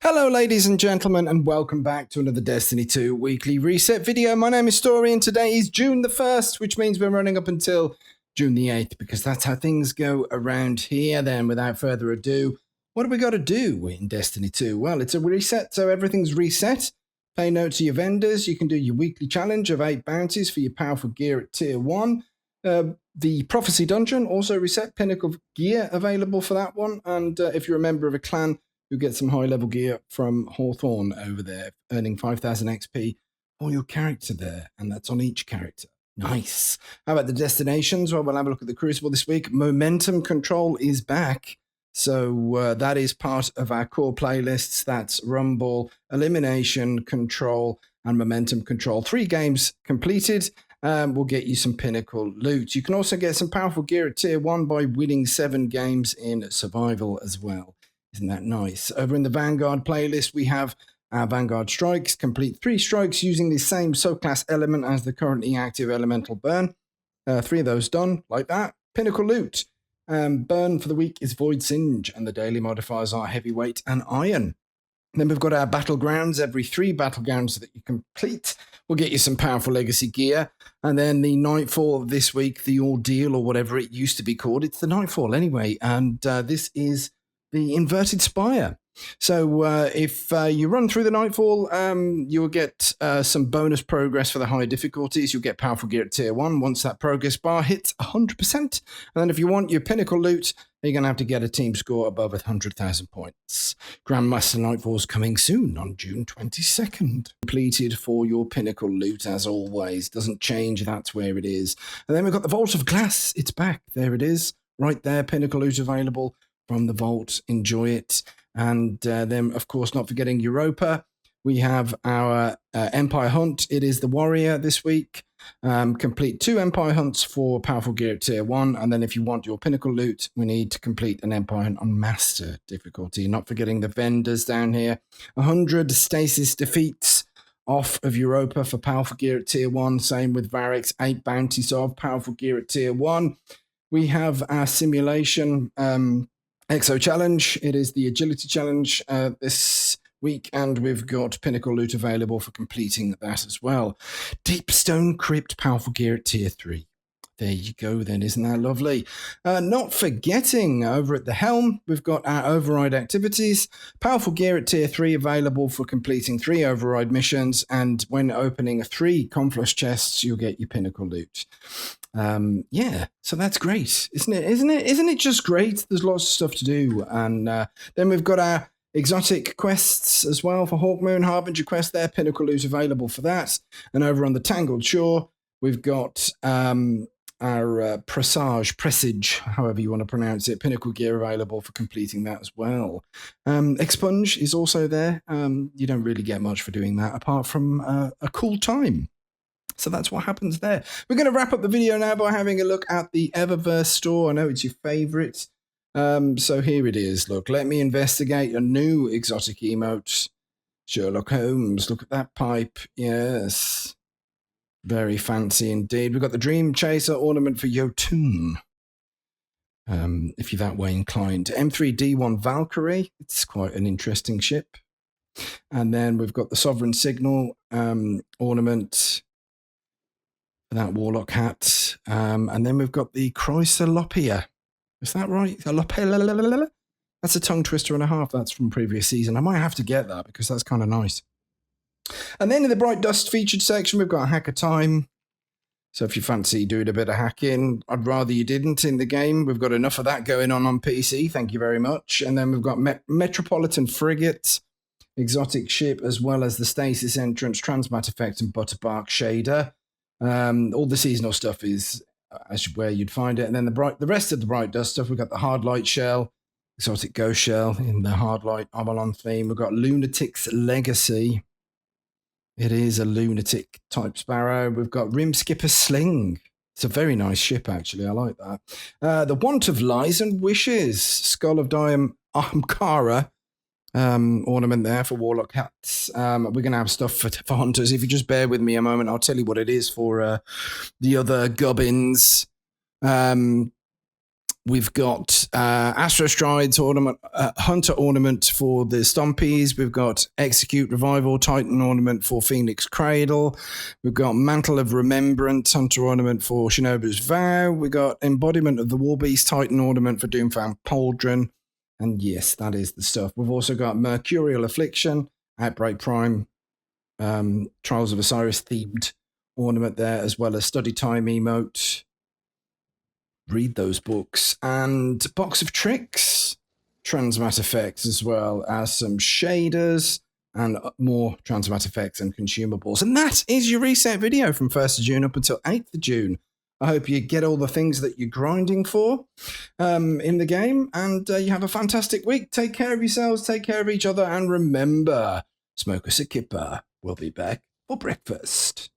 Hello ladies and gentlemen, and welcome back to another Destiny 2 weekly reset video. My name is Story and today is June the 1st, which means we're running up until June the 8th because that's how things go around here. Then without further ado, what do we got to do in Destiny 2? Well, it's a reset, so everything's reset. Pay note to your vendors. You can do your weekly challenge of 8 bounties for your powerful gear at tier 1. The Prophecy Dungeon also reset, pinnacle gear available for that one. And if you're a member of a clan, you get some high-level gear from Hawthorne over there, earning 5,000 XP for your character there, and that's on each character. Nice. How about the destinations? Well, we'll have a look at the Crucible this week. Momentum Control is back, so that is part of our core playlists. That's Rumble, Elimination Control, and Momentum Control. 3 games completed. We'll get you some pinnacle loot. You can also get some powerful gear at tier 1 by winning 7 games in survival as well. Isn't that nice? Over in the Vanguard playlist, we have our Vanguard Strikes. Complete 3 strikes using the same subclass element as the currently active Elemental Burn. 3 of those done, like that. Pinnacle Loot. Burn for the week is Void Singe, and the daily modifiers are Heavyweight and Iron. Then we've got our Battlegrounds. Every 3 Battlegrounds that you complete will get you some powerful legacy gear. And then the Nightfall of this week, the Ordeal, or whatever it used to be called. It's the Nightfall anyway, and this is the Inverted Spire. So if you run through the Nightfall, you'll get some bonus progress for the higher difficulties. You'll get powerful gear at tier 1 once that progress bar hits 100%. And then if you want your pinnacle loot, you're going to have to get a team score above 100,000 points. Grandmaster Nightfall's coming soon on June 22nd. Completed for your pinnacle loot as always. Doesn't change, that's where it is. And then we've got the Vault of Glass. It's back. There it is. Right there, pinnacle loot available from the vault. Enjoy it. And then, of course, not forgetting Europa. We have our Empire Hunt. It is the Warrior this week. Complete 2 Empire Hunts for powerful gear at tier 1. And then if you want your pinnacle loot, we need to complete an Empire Hunt on Master difficulty. Not forgetting the vendors down here. 100 Stasis defeats off of Europa for powerful gear at tier 1. Same with Varix. 8 bounties of powerful gear at tier 1. We have our simulation Exo Challenge. It is the Agility Challenge this week, and we've got pinnacle loot available for completing that as well. Deep Stone Crypt, powerful gear at tier 3. There you go then, isn't that lovely? Not forgetting, over at the helm, we've got our override activities. Powerful gear at tier 3 available for completing 3 override missions, and when opening 3 Confluence chests, you'll get your pinnacle loot. Yeah, so that's great, isn't it? Isn't it just great? There's lots of stuff to do. And then we've got our exotic quests as well for Hawkmoon Harbinger quest there, pinnacle loot available for that. And over on the Tangled Shore, we've got our presage, however you want to pronounce it, pinnacle gear available for completing that as well. Expunge is also there. You don't really get much for doing that apart from a cool time. So that's what happens there. We're going to wrap up the video now by having a look at the Eververse Store. I know it's your favorite. So here it is. Look, let me investigate a new exotic emote. Sherlock Holmes, look at that pipe. Yes. Very fancy indeed. We've got the Dream Chaser ornament for Jotun. If you're that way inclined. M3D1 Valkyrie. It's quite an interesting ship. And then we've got the Sovereign Signal ornament. That Warlock hat. And then we've got the Chrysalopia. Is that right? That's a tongue twister and a half. That's from previous season. I might have to get that because that's kind of nice. And then in the Bright Dust featured section, we've got Hacker Time. So if you fancy doing a bit of hacking, I'd rather you didn't in the game. We've got enough of that going on PC. Thank you very much. And then we've got Metropolitan Frigate, exotic ship, as well as the Stasis Entrance, Transmat Effect, and Butterbark Shader. All the seasonal stuff is where you'd find it. And then the rest of the Bright Dust stuff, we've got the Hard Light Shell, exotic Ghost Shell in the Hard Light Avalon theme. We've got Lunatic's Legacy. It is a lunatic type sparrow. We've got Rim Skipper Sling. It's a very nice ship, actually. I like that. The Want of Lies and Wishes. Skull of Ahamkara ornament there for Warlock hats. We're going to have stuff for Hunters. If you just bear with me a moment, I'll tell you what it is for the other gubbins. We've got Astro Strides ornament, Hunter ornament for the Stompies. We've got Execute Revival Titan ornament for Phoenix Cradle. We've got Mantle of Remembrance Hunter ornament for Shinobu's Vow. We've got Embodiment of the Warbeast Titan ornament for Doomfound Pauldron. And yes, that is the stuff. We've also got Mercurial Affliction, Outbreak Prime, Trials of Osiris themed ornament there, as well as Study Time emote. Read those books. And Box of Tricks, Transmat effects, as well as some shaders and more Transmat effects and consumables. And that is your reset video from 1st of June up until 8th of June. I hope you get all the things that you're grinding for in the game, and you have a fantastic week. Take care of yourselves, take care of each other, and remember, smoke us a kipper. We'll be back for breakfast.